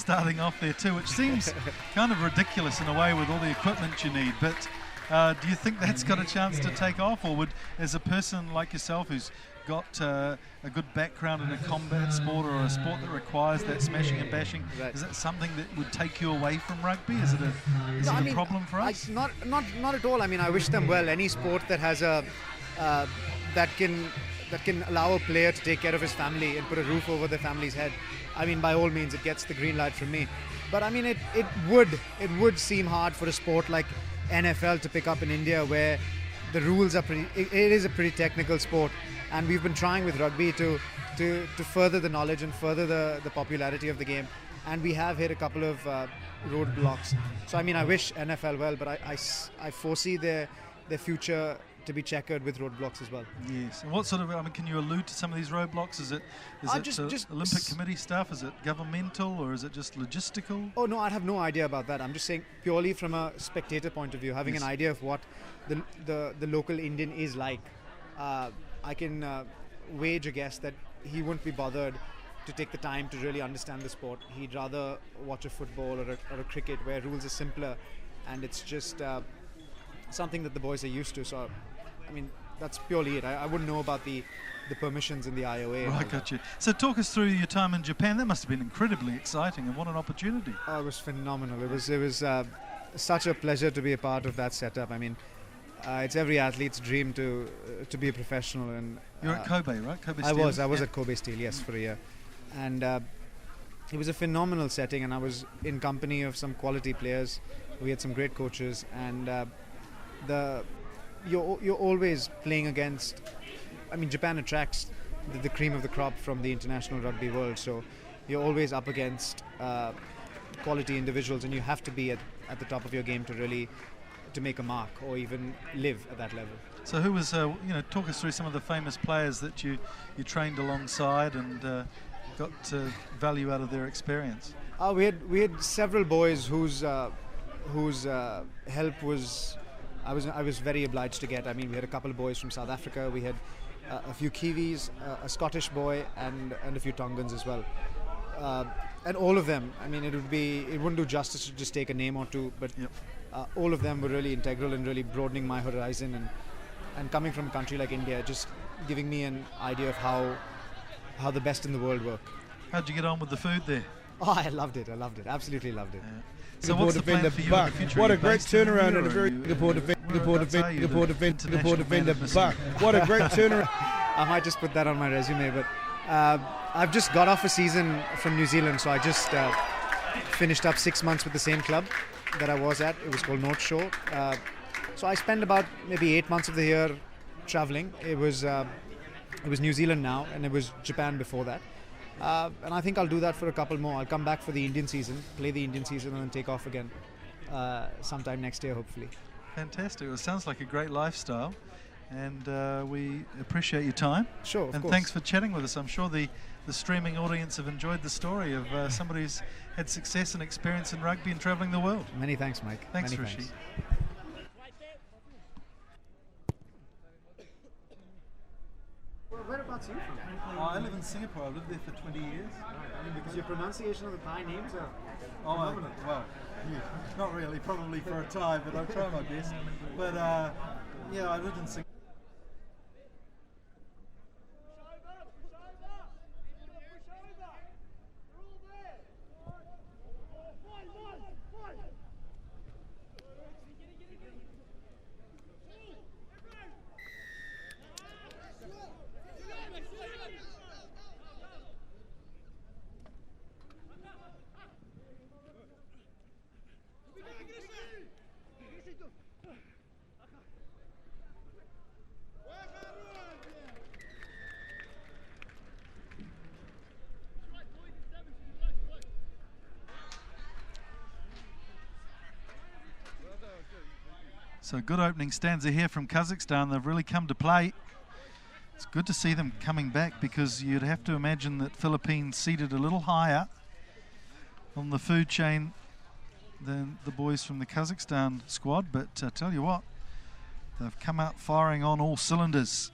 starting off there too, which seems kind of ridiculous in a way with all the equipment you need. But do you think that's got a chance to take off, or would, as a person like yourself who's got a good background in a combat sport or a sport that requires that smashing and bashing, is that something that would take you away from rugby? Is it a problem for us? Not at all. I mean, I wish them well. Any sport that has that can allow a player to take care of his family and put a roof over their family's head, I mean, by all means, it gets the green light from me. But I mean, it would seem hard for a sport like NFL to pick up in India, where the rules are it is a pretty technical sport, and we've been trying with rugby to further the knowledge and further the popularity of the game, and we have hit a couple of roadblocks. So I mean, I wish NFL well, but I foresee their future to be checkered with roadblocks as well. Yes. And what sort of, I mean, can you allude to some of these roadblocks? Is it just Olympic Committee stuff? Is it governmental, or is it just logistical? Oh no, I have no idea about that. I'm just saying purely from a spectator point of view, having an idea of what the local Indian is like. I can wage a guess that he wouldn't be bothered to take the time to really understand the sport. He'd rather watch a football or a cricket where rules are simpler, and it's just something that the boys are used to. So I mean, that's purely it. I wouldn't know about the permissions in the IOA. Right, got you. So talk us through your time in Japan. That must have been incredibly exciting, and what an opportunity. Oh, it was phenomenal. It was such a pleasure to be a part of that setup. I mean, it's every athlete's dream to be a professional. And you're at Kobe, right? Kobe Steel? I was at Kobe Steel, yes, for a year. And it was a phenomenal setting, and I was in company of some quality players. We had some great coaches, and you're always playing against, I mean, Japan attracts the cream of the crop from the international rugby world, so you're always up against quality individuals, and you have to be at the top of your game to make a mark or even live at that level. So who was, talk us through some of the famous players that you trained alongside and got value out of their experience? We had several boys whose help was I was very obliged to get. I mean, we had a couple of boys from South Africa. We had a few Kiwis, a Scottish boy, and a few Tongans as well. And all of them, I mean, it wouldn't do justice to just take a name or two, but all of them were really integral in really broadening my horizon, and coming from a country like India, just giving me an idea of how the best in the world work. How'd you get on with the food there? Oh, I loved it, absolutely loved it. Yeah. So what's the plan for you in the future? What a great turnaround and a very Singapore defender Buck. What a great turnaround. I might just put that on my resume, but I've just got off a season from New Zealand, so I just finished up 6 months with the same club that I was at. It was called North Shore. So I spent about maybe 8 months of the year traveling. It was New Zealand now, and it was Japan before that. And I think I'll do that for a couple more. I'll come back for the Indian season, play the Indian season, and then take off again sometime next year, hopefully. Fantastic. Well, it sounds like a great lifestyle, and we appreciate your time. Sure, of course. And thanks for chatting with us. I'm sure the streaming audience have enjoyed the story of somebody who's had success and experience in rugby and travelling the world. Many thanks, Mike. Thanks, Many Rishi. Thanks. Whereabouts are you from? I live in Singapore. I've lived there for 20 years. Because your pronunciation of the Thai names are phenomenal. Well, not really, probably for a Thai, but I'll try my best. But I lived in Singapore. So good opening stanza here from Kazakhstan. They've really come to play. It's good to see them coming back, because you'd have to imagine that Philippines seated a little higher on the food chain than the boys from the Kazakhstan squad. But I tell you what, they've come out firing on all cylinders.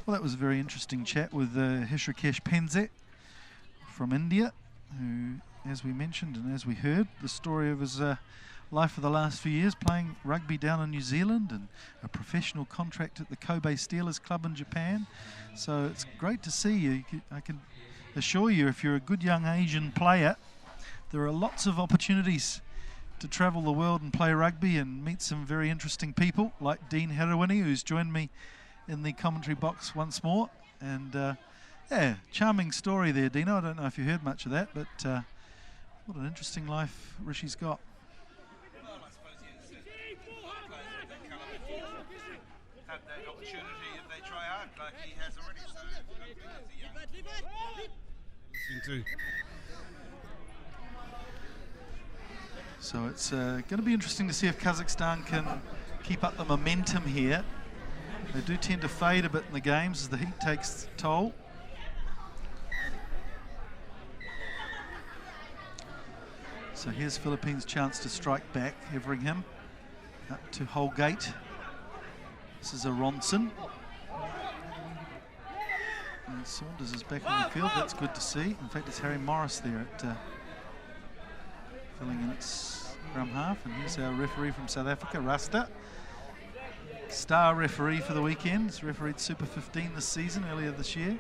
Well, that was a very interesting chat with Hrishikesh Penze from India, who, as we mentioned and as we heard, the story of his life for the last few years, playing rugby down in New Zealand and a professional contract at the Kobe Steelers Club in Japan. So it's great to see you. I can assure you, if you're a good young Asian player, there are lots of opportunities to travel the world and play rugby and meet some very interesting people like Dean Herawini, who's joined me in the commentary box once more. And yeah, charming story there, Dino. I don't know if you heard much of that, but what an interesting life Rishi's got. Well, I suppose players of that caliber have that opportunity if they try hard, like he has already. So listening to. So it's going to be interesting to see if Kazakhstan can keep up the momentum here. They do tend to fade a bit in the games as the heat takes toll. So here's Philippines' chance to strike back. Everingham up to Holgate. This is a Ronson. And Saunders is back on the field. That's good to see. In fact, it's Harry Morris there at filling in at scrum half. And here's our referee from South Africa, Rasta. Star referee for the weekend. He's refereed Super 15 this season, earlier this year.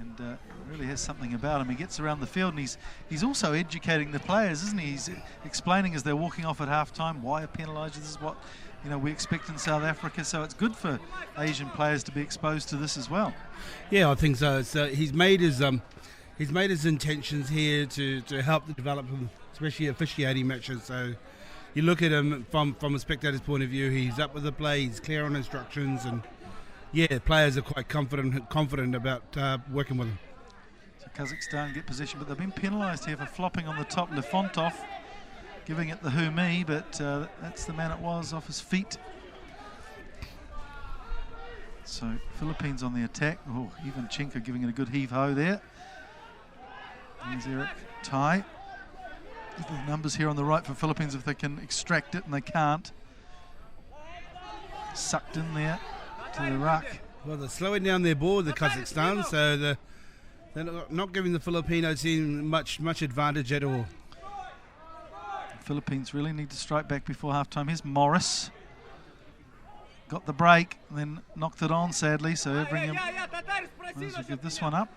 And really has something about him. He gets around the field and he's also educating the players, isn't he? He's explaining as they're walking off at half-time why a penalised. This is what we expect in South Africa. So it's good for Asian players to be exposed to this as well. Yeah, I think so. So he's made his intentions here to help the development, especially officiating matches. So you look at him from a spectator's point of view, he's up with the play, he's clear on instructions, and yeah, players are quite confident about working with him. So Kazakhstan get possession, but they've been penalised here for flopping on the top. Lefontov giving it the who me, but that's the man it was off his feet. So Philippines on the attack. Oh, even Chenka giving it a good heave-ho there. Here's Eric Tai. The numbers here on the right for Philippines if they can extract it, and they can't. Sucked in there to the ruck. Well, they're slowing down their ball, the Kazakhstan, so they're not giving the Filipino team much advantage at all. The Philippines really need to strike back before half-time. Here's Morris. Got the break, and then knocked it on, sadly, so Everingham might as well give this one up.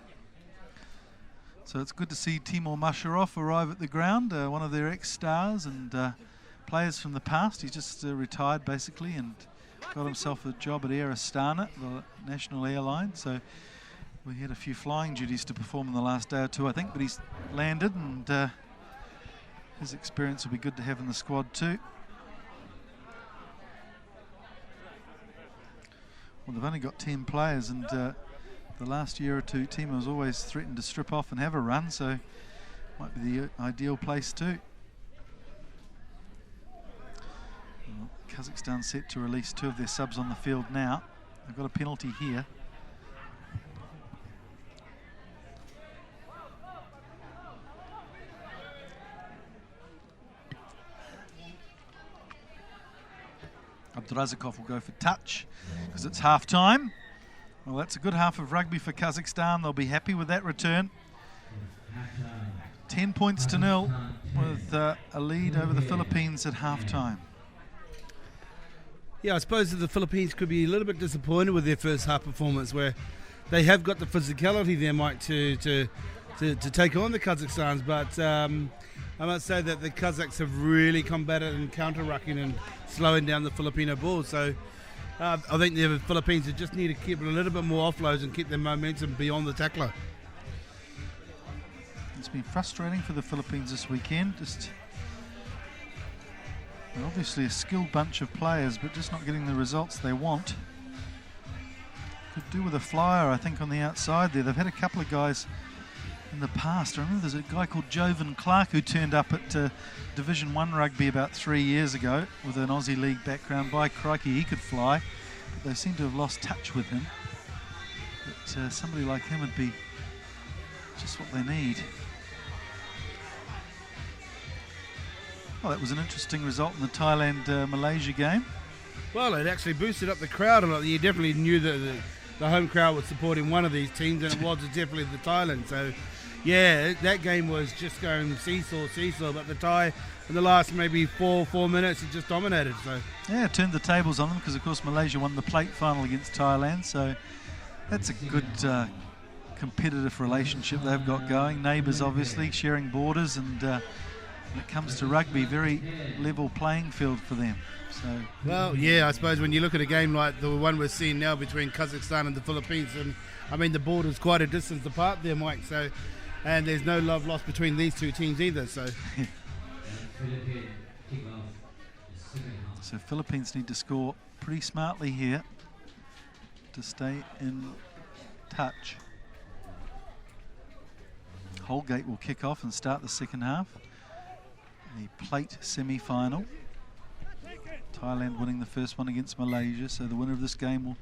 So it's good to see Timur Masharov arrive at the ground, one of their ex-stars and players from the past. He's just retired, basically, and got himself a job at Air Astana, the national airline. So we had a few flying duties to perform in the last day or two, I think, but he's landed, and his experience will be good to have in the squad too. Well, they've only got 10 players, and the last year or two, Timo has always threatened to strip off and have a run, so might be the ideal place too. Well, Kazakhstan set to release 2 of their subs on the field now. They've got a penalty here. Abdurazakov will go for touch because it's half-time. Well, that's a good half of rugby for Kazakhstan. They'll be happy with that return. 10 points to 0 with a lead over the Philippines at half-time. Yeah, I suppose that the Philippines could be a little bit disappointed with their first half performance, where they have got the physicality there, Mike, to take on the Kazakhstans, but I must say that the Kazakhs have really combated and counter-rucking and slowing down the Filipino ball. So I think the Philippines just need to keep a little bit more offloads and keep their momentum beyond the tackler. It's been frustrating for the Philippines this weekend. They're obviously a skilled bunch of players, but just not getting the results they want. Could do with a flyer, I think, on the outside there. They've had a couple of guys in the past. I remember there's a guy called Jovan Clark who turned up at Division 1 rugby about 3 years ago with an Aussie League background. By crikey, he could fly. But they seem to have lost touch with him. But somebody like him would be just what they need. Well, that was an interesting result in the Thailand-Malaysia game. Well, it actually boosted up the crowd a lot. You definitely knew that the home crowd was supporting one of these teams, and it was definitely the Thailand. So, yeah, that game was just going seesaw, but the Thai in the last maybe four minutes, it just dominated. So yeah, turned the tables on them because, of course, Malaysia won the plate final against Thailand. So that's a good competitive relationship they've got going. Neighbours, obviously, sharing borders, and when it comes to rugby, very level playing field for them. So, well, yeah, I suppose when you look at a game like the one we're seeing now between Kazakhstan and the Philippines, and I mean the border's quite a distance apart there, Mike. So, and there's no love lost between these two teams either. So, so Philippines need to score pretty smartly here to stay in touch. Holgate will kick off and start the second half. The plate semi-final. Thailand winning the first one against Malaysia, so the winner of this game will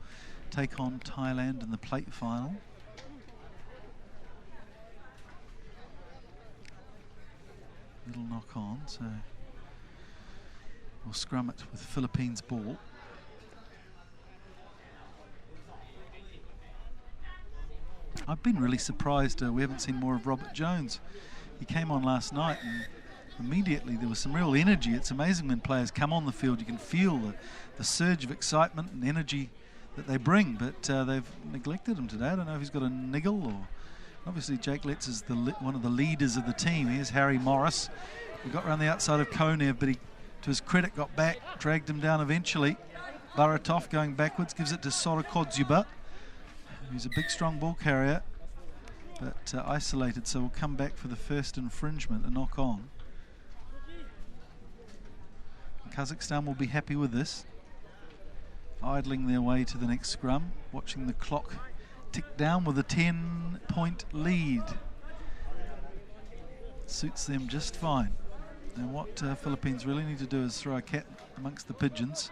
take on Thailand in the plate final. Little knock on, so we'll scrum it with Philippines ball. I've been really surprised we haven't seen more of Robert Jones. He came on last night and immediately there was some real energy. It's amazing when players come on the field, you can feel the surge of excitement and energy that they bring, but they've neglected him today. I don't know if he's got a niggle or... Obviously Jake Letts is one of the leaders of the team. Here's Harry Morris. He got around the outside of Konev, but he, to his credit, got back, dragged him down eventually. Baratov going backwards, gives it to Sora Kodzuba, who's a big strong ball carrier, but isolated, so we'll come back for the first infringement, a knock on. Kazakhstan will be happy with this, idling their way to the next scrum, watching the clock tick down with a 10-point lead. Suits them just fine. And what Philippines really need to do is throw a cat amongst the pigeons.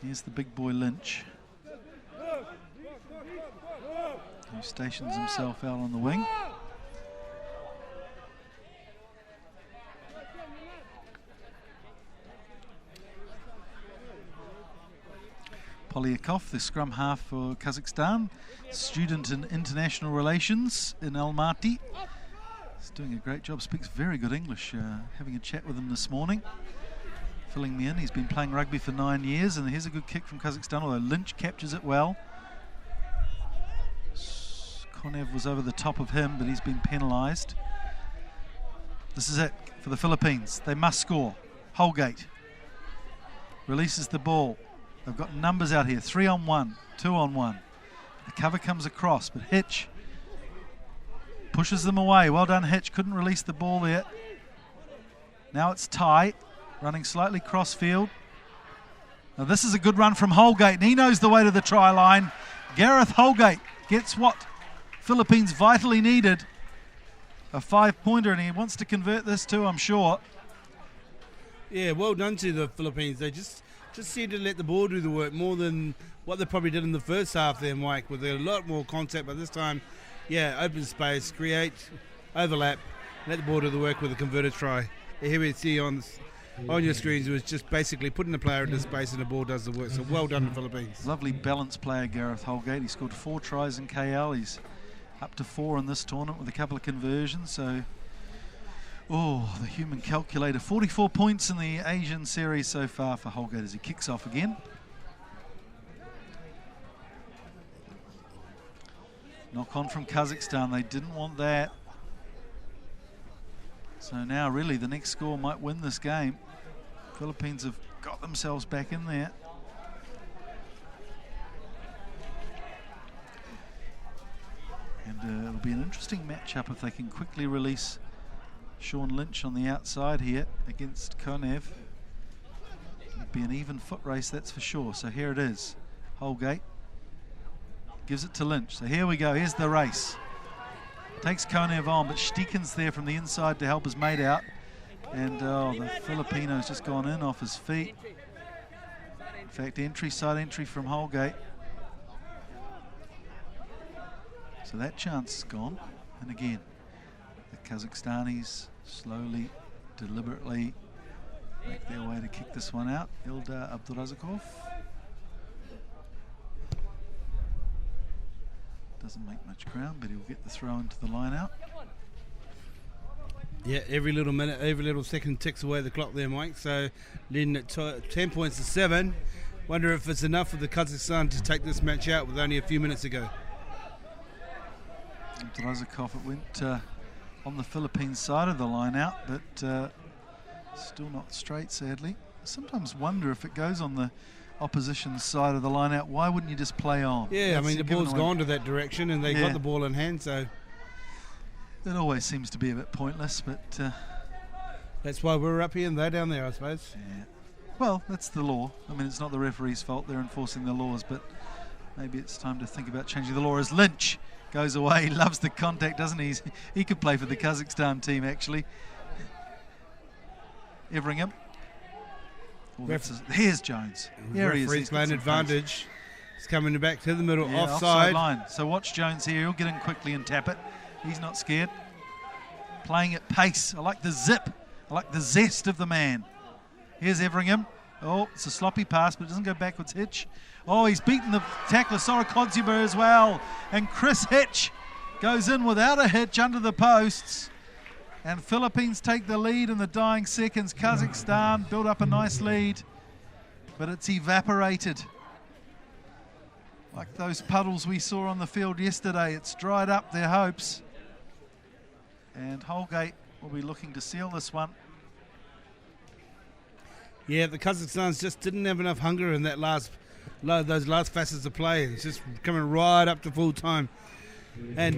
Here's the big boy Lynch, who stations himself out on the wing. Polyakov, the scrum half for Kazakhstan, student in international relations in Almaty. He's doing a great job, speaks very good English. Having a chat with him this morning, filling me in. He's been playing rugby for 9 years, and here's a good kick from Kazakhstan, although Lynch captures it well. Konev was over the top of him, but he's been penalised. This is it for the Philippines. They must score. Holgate releases the ball. They've got numbers out here, 3-on-1, 2-on-1. The cover comes across, but Hitch pushes them away. Well done, Hitch. Couldn't release the ball there. Now it's Thai, running slightly cross field. Now this is a good run from Holgate, and he knows the way to the try line. Gareth Holgate gets what Philippines vitally needed, a 5-pointer, and he wants to convert this too, I'm sure. Yeah, well done to the Philippines. They just seem to let the ball do the work more than what they probably did in the first half there, Mike, with a lot more contact, but this time, yeah, open space, create, overlap, let the ball do the work with a converted try. Here we see on your screens, it was just basically putting the player into space and the ball does the work, so well done, the Philippines. Lovely balanced player, Gareth Holgate. He scored 4 tries in KL. He's up to 4 in this tournament with a couple of conversions, so... Oh, the human calculator. 44 points in the Asian series so far for Holgate as he kicks off again. Knock on from Kazakhstan. They didn't want that. So now really the next score might win this game. Philippines have got themselves back in there. And it'll be an interesting matchup if they can quickly release Sean Lynch on the outside here against Konev. It'd be an even foot race, that's for sure. So here it is. Holgate gives it to Lynch. So here we go. Here's the race. Takes Konev on, but Steken's there from the inside to help his mate out. And the Filipino's just gone in off his feet. In fact, side entry from Holgate. So that chance is gone. And again, the Kazakhstanis slowly, deliberately make their way to kick this one out. Ildar Abdurazakov. Doesn't make much ground, but he'll get the throw into the line out. Yeah, every little minute, every little second ticks away the clock there, Mike. So leading at 10 points to 7. Wonder if it's enough for the Kazakhstan to take this match out with only a few minutes ago. Abdurazakov, it went on the Philippines side of the line out, but still not straight, sadly. I sometimes wonder if it goes on the opposition side of the line out, why wouldn't you just play on? Yeah, I mean, the ball's gone to that direction and they got the ball in hand, so it always seems to be a bit pointless, but that's why we're up here and they're down there, I suppose. Yeah. Well, that's the law. I mean, it's not the referee's fault, they're enforcing the laws, but maybe it's time to think about changing the law as Lynch goes away. He loves the contact, doesn't he? He could play for the Kazakhstan team, actually. Everingham. Here's Jones. Here he is. Referee's playing advantage. He's coming back to the middle, yeah, offside line. So watch Jones here. He'll get in quickly and tap it. He's not scared. Playing at pace. I like the zip. I like the zest of the man. Here's Everingham. Oh, it's a sloppy pass, but it doesn't go backwards. Hitch. Oh, he's beaten the tackler, Sorokodziba, as well. And Chris Hitch goes in without a hitch under the posts. And Philippines take the lead in the dying seconds. Kazakhstan build up a nice lead, but it's evaporated. Like those puddles we saw on the field yesterday, it's dried up their hopes. And Holgate will be looking to seal this one. Yeah, the Kazakhstans just didn't have enough hunger in that those last facets of play. It's just coming right up to full time. And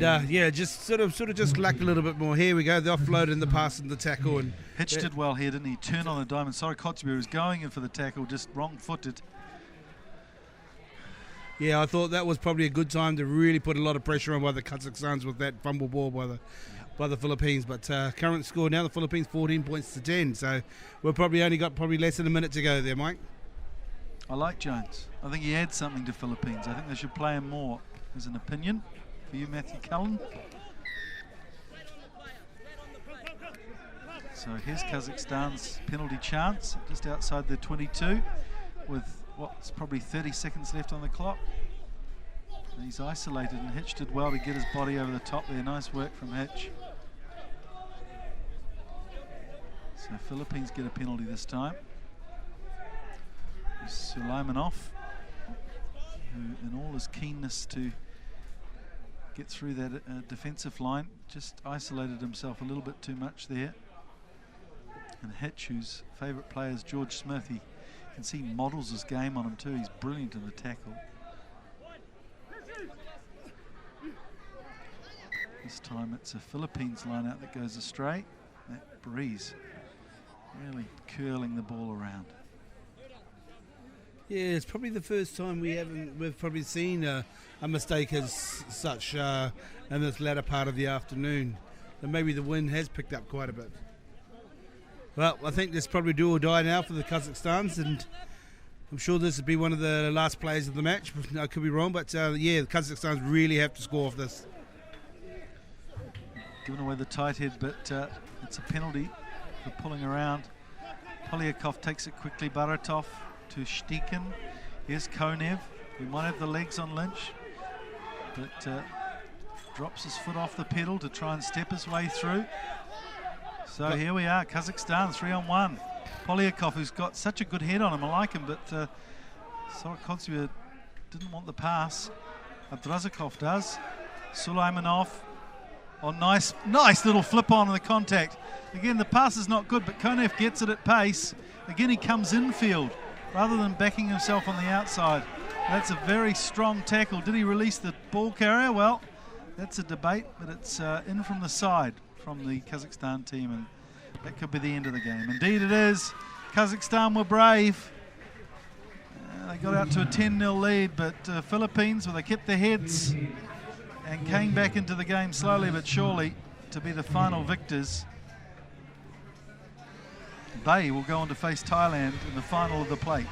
just sort of just lacked a little bit more. Here we go, the offload and the pass and the tackle. And Hitch did well here, didn't he? Turn on the diamond. Sorokodziba was going in for the tackle, just wrong-footed. Yeah, I thought that was probably a good time to really put a lot of pressure on by the Kazakhstans with that fumble ball by the Philippines. But current score now, the Philippines 14 points to 10. So we've probably only got less than a minute to go there, Mike. I like Jones. I think he adds something to Philippines. I think they should play him more. There's an opinion for you, Matthew Cullen. So here's Kazakhstan's penalty chance, just outside the 22, with what's probably 30 seconds left on the clock. And he's isolated, and Hitch did well to get his body over the top there. Nice work from Hitch. So Philippines get a penalty this time. Sulaimanov, who in all his keenness to get through that defensive line, just isolated himself a little bit too much there. And Hitch, whose favourite player is George Smith, he can see models his game on him too. He's brilliant in the tackle. This time it's a Philippines line out that goes astray. That breeze really curling the ball around. Yeah, it's probably the first time we've probably seen a mistake as such in this latter part of the afternoon. And maybe the wind has picked up quite a bit. Well, I think this probably do or die now for the Kazakhstans, and I'm sure this would be one of the last plays of the match. I could be wrong, but the Kazakhstans really have to score off this. Giving away the tight head, but it's a penalty for pulling around. Polyakov takes it quickly. Baratov to Shtikin. Here's Konev, who might have the legs on Lynch, but drops his foot off the pedal to try and step his way through. So here we are, Kazakhstan 3-on-1. Polyakov, who's got such a good head on him, I like him, but Sorokodziba didn't want the pass. Abdurazakov does. Sulaimanov. Oh, nice little flip on the contact. Again, the pass is not good, but Konev gets it at pace. Again, he comes infield rather than backing himself on the outside. That's a very strong tackle. Did he release the ball carrier? Well, that's a debate, but it's in from the side from the Kazakhstan team, and that could be the end of the game. Indeed it is. Kazakhstan were brave. They got out to a 10-0 lead, but Philippines, well, they kept their heads and came back into the game slowly but surely to be the final victors. They will go on to face Thailand in the final of the plate.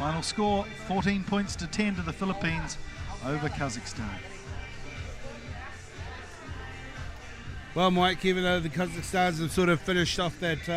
Final score 14 points to 10 to the Philippines over Kazakhstan. Well, Mike, even though the Kazakhstans have sort of finished off that